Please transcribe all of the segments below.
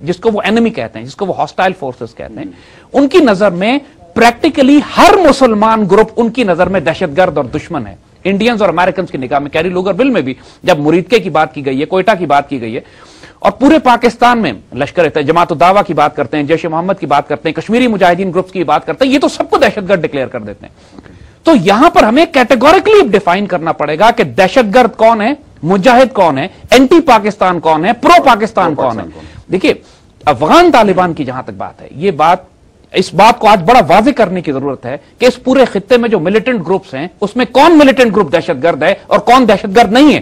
جس کو وہ enemy کہتے ہیں, جس کو وہ hostile forces کہتے ہیں, ان کی نظر میں پریکٹیکلی ہر مسلمان گروپ ان کی نظر میں دہشت گرد اور دشمن ہے. انڈینز اور امریکنز کی نگاہ میں کیری لوگر بل میں بھی جب مریدکے کی بات کی گئی ہے, کوئٹہ کی بات کی گئی ہے, اور پورے پاکستان میں لشکر جماعت الدعوہ کی بات کرتے ہیں, جیش محمد کی بات کرتے ہیں, کشمیری مجاہدین گروپس کی بات کرتے ہیں, یہ تو سب کو دہشت گرد ڈکلیئر کر دیتے ہیں. تو یہاں پر ہمیں کیٹیگوریکلی ڈیفائن کرنا پڑے گا کہ دہشت گرد کون ہے, مجاہد کون ہے, اینٹی پاکستان کون ہے, پرو پاکستان کون ہے. دیکھیے افغان طالبان کی جہاں تک بات ہے, یہ بات اس بات کو آج بڑا واضح کرنے کی ضرورت ہے کہ اس پورے خطے میں جو ملیٹنٹ گروپس ہیں اس میں کون ملیٹنٹ گروپ دہشت گرد ہے اور کون دہشت گرد نہیں ہے.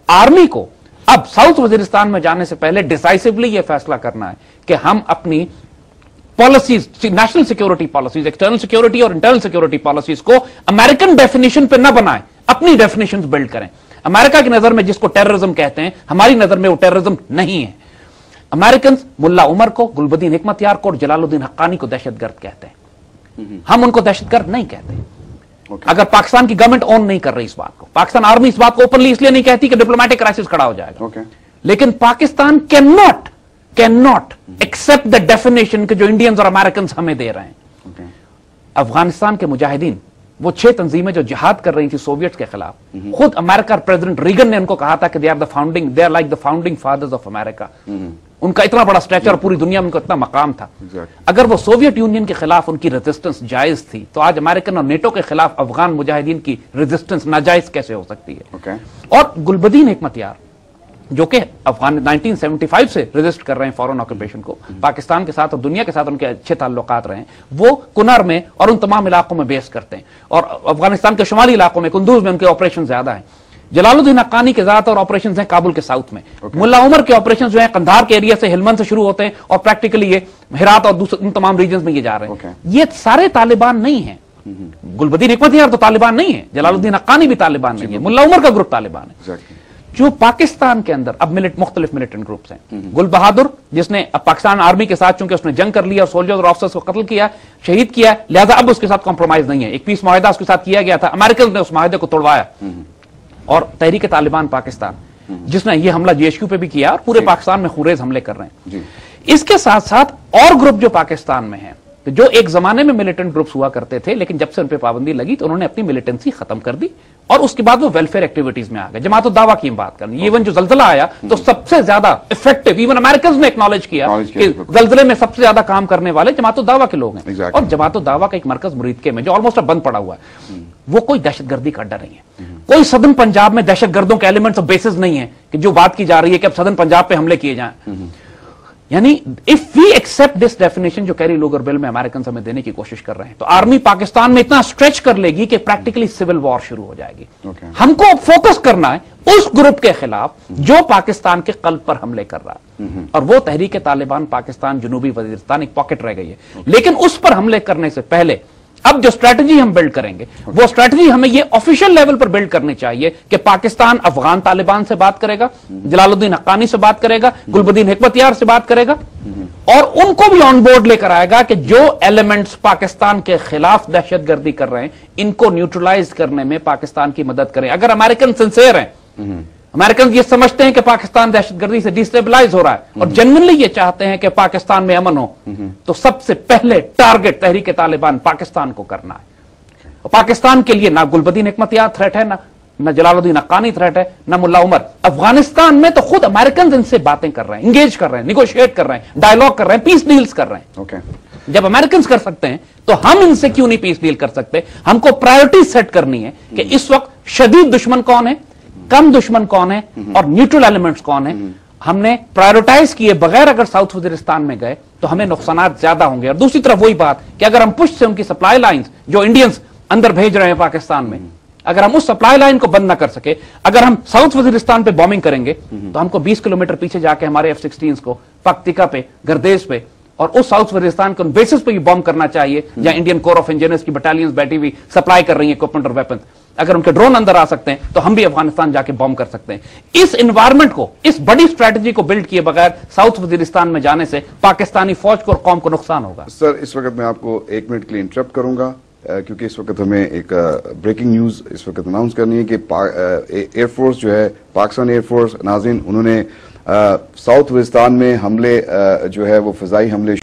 آرمی کو اب ساؤتھ وزیرستان میں جانے سے پہلے ڈیسائسولی یہ فیصلہ کرنا ہے کہ ہم اپنی policies, national security policies, external security اور انٹرنل سیکیورٹی پالیسیز کو امریکن ڈیفینیشن پہ نہ بنائیں, اپنی ڈیفینیشنز بلڈ کریں. امریکہ کی نظر میں جس کو ٹیررزم کہتے ہیں, ہماری نظر میں وہ ٹیررزم نہیں ہے. امریکنز ملا عمر کو, گلبدین حکمت یار کو اور جلال الدین حقانی کو دہشت گرد کہتے ہیں. ہم ان کو دہشت گرد نہیں کہتے. اگر پاکستان کی گورنمنٹ اون نہیں کر رہی اس بات کو, پاکستان آرمی اس بات کو اوپنلی اس لیے نہیں کہتی کہ ڈپلومیٹک کرائسس کھڑا ہو جائے گا, لیکن Pakistan can not accept the definition کہ جو انڈینز اور امریکنز ہمیں دے رہے ہیں. افغانستان کے مجاہدین, وہ 6 تنظیمیں جو جہاد کر رہی تھی سوویٹس کے خلاف, خود امریکہ اور پریزیڈنٹ ریگن نے ان کو کہا تھا کہ they are like the founding fathers of America. ان کا اتنا بڑا اسٹیچر, پوری دنیا میں ان کا اتنا مقام تھا. اگر وہ سوویت یونین کے خلاف ان کی ریزسٹنس جائز تھی, تو آج امریکن اور نیٹو کے خلاف افغان مجاہدین کی ریزسٹنس ناجائز کیسے ہو سکتی ہے؟ اور گلبدین حکمت یار جو کہ افغان 1975 سے ریزسٹ کر رہے ہیں فورن آکوپیشن کو, پاکستان کے ساتھ اور دنیا کے ساتھ ان کے اچھے تعلقات رہے ہیں, وہ کنر میں اور ان تمام علاقوں میں بیس کرتے ہیں, اور افغانستان کے شمالی علاقوں میں کندوز میں ان کے آپریشن زیادہ ہیں. جلال الدین حقانی کے ذات اور آپریشنز ہیں کابل کے ساؤتھ میں. ملا عمر کے آپریشنز جو ہیں قندھار کے ایریا سے, ہلمند سے شروع ہوتے ہیں اور پریکٹیکلی یہ ہرات اور ان تمام ریجنز میں یہ جا رہے ہیں. یہ سارے طالبان نہیں ہیں. گلبدین حکمت یار تو طالبان نہیں ہے, جلال الدین حقانی بھی طالبان نہیں ہے, ملا عمر کا گروپ طالبان ہے. جو پاکستان کے اندر اب مختلف ملیٹنٹ گروپس ہیں, گل بہادر جس نے اب پاکستان آرمی کے ساتھ چونکہ اس نے جنگ کر لیا اور سولجرز اور آفیسرز کو قتل کیا, شہید کیا, لہذا اب اس کے ساتھ کمپرومائز نہیں ہے. ایک پیس معاہدہ اس کے ساتھ کیا گیا تھا, امریکنز نے اس معاہدے کو توڑوایا. اور تحریک طالبان پاکستان جس نے یہ حملہ GHQ پہ بھی کیا اور پورے پاکستان میں خونریز حملے کر رہے ہیں. اس کے ساتھ ساتھ اور گروپ جو پاکستان میں ہیں, جو ایک زمانے میں ملیٹنٹ گروپس ہوا کرتے تھے, لیکن جب سے ان پہ پابندی لگی تو انہوں نے اپنی ملیٹنسی ختم کر دی اور اس کے بعد وہ ویلفیئر ایکٹیویٹیز میں آ گئے. جماعت الدعوہ کی بات کریں, ایون جو زلزلہ آیا تو سب سے زیادہ افیکٹو, ایون امریکنز نے ایکنالج کیا کہ زلزلے میں سب سے زیادہ کام کرنے والے جماعت الدعوہ کے لوگ ہیں. اور جماعت الدعوہ کا ایک مرکز مریدکے میں جو آلموسٹ بند پڑا ہوا ہے, وہ کوئی دہشت گردی کا اڈا نہیں ہے. کوئی سدن پنجاب میں دہشت گردوں کے ایلیمنٹس اور بیسز نہیں ہے کہ جو بات کی جا رہی ہے کہ اب سدن پنجاب پہ حملے کیے جائیں. یعنی if we accept this definition جو کیری لوگر بل میں امریکنز ہمیں دینے کی کوشش کر رہے ہیں, تو آرمی پاکستان میں اتنا اسٹریچ کر لے گی کہ پریکٹیکلی سول وار شروع ہو جائے گی. ہم کو فوکس کرنا ہے اس گروپ کے خلاف جو پاکستان کے قلب پر حملے کر رہا ہے, اور وہ تحریک طالبان پاکستان جنوبی وزیرستان ایک پاکٹ رہ گئی ہے. لیکن اس پر حملے کرنے سے پہلے اب جو اسٹریٹجی ہم بلڈ کریں گے, وہ اسٹریٹجی ہمیں یہ آفیشیل لیول پر بلڈ کرنی چاہیے کہ پاکستان افغان طالبان سے بات کرے گا, جلال الدین حقانی سے بات کرے گا, گلبدین حکمت یار سے بات کرے گا, اور ان کو بھی آن بورڈ لے کر آئے گا کہ جو ایلیمنٹس پاکستان کے خلاف دہشت گردی کر رہے ہیں, ان کو نیوٹرلائز کرنے میں پاکستان کی مدد کریں. اگر امریکن سنسیئر ہیں, امریکن یہ سمجھتے ہیں کہ پاکستان دہشت گردی سے ڈیسٹیبلائز ہو رہا ہے اور جنرلی یہ چاہتے ہیں کہ پاکستان میں امن ہو, تو سب سے پہلے ٹارگٹ تحریک طالبان پاکستان کو کرنا ہے. اور پاکستان کے لیے نہ گلبدین حکمت یار تھریٹ ہے, نہ جلال الدین حقانی تھریٹ ہے, نہ ملا عمر. افغانستان میں تو خود امریکنز ان سے باتیں کر رہے ہیں, انگیج کر رہے ہیں, نیگوشیٹ کر رہے ہیں, ڈائلاگ کر رہے ہیں, پیس ڈیلز کر رہے ہیں. جب امریکنز کر سکتے ہیں تو ہم ان سے کیوں نہیں پیس ڈیل کر سکتے؟ ہم کو پرائرٹی سیٹ کرنی ہے کہ اس وقت شدید دشمن کون ہے, کم دشمن کون ہے, اور نیوٹرل ایلیمنٹس کون ہیں. ہم نے پرائیورٹائز کیے بغیر اگر ساؤتھ وزیرستان میں گئے تو ہمیں نقصانات زیادہ ہوں گے. اور دوسری طرف وہی بات کہ اگر ہم پشت سے ان کی سپلائی لائنز جو انڈینز اندر بھیج رہے ہیں پاکستان میں, اگر ہم اس سپلائی لائن کو بند نہ کر سکے, اگر ہم ساؤتھ وزیرستان پہ بومنگ کریں گے تو ہم کو 20 کلومیٹر پیچھے جا کے ہمارے F-16 کو پکتیکا پہ, گردیز پہ اور اس ساؤتھ وزیرستان کے ان بیسز پہ یہ بوم کرنا چاہیے جہاں انڈین کور آف انجینئرز کی بٹالینز بیٹھی ہوئی سپلائی کر رہی ہیں اکوپمنٹ اور ویپنز. اگر ان کے ڈرون اندر آ سکتے ہیں تو ہم بھی افغانستان جا کے بوم کر سکتے ہیں. اس انوائرمنٹ کو, اس بڑی اسٹریٹجی کو بلڈ کیے بغیر ساؤتھ وزیرستان میں جانے سے پاکستانی فوج کو اور قوم کو نقصان ہوگا. سر اس وقت میں آپ کو 1 منٹ کے لیے انٹرپٹ کروں گا کیونکہ اس وقت ہمیں ایک بریکنگ نیوز اس وقت اناؤنس کرنی ہے کہ ایئر فورس جو ہے, پاکستان ایئر فورس, ناظرین, انہوں نے ساؤتھ وزستان میں حملے جو ہے وہ فضائی حملے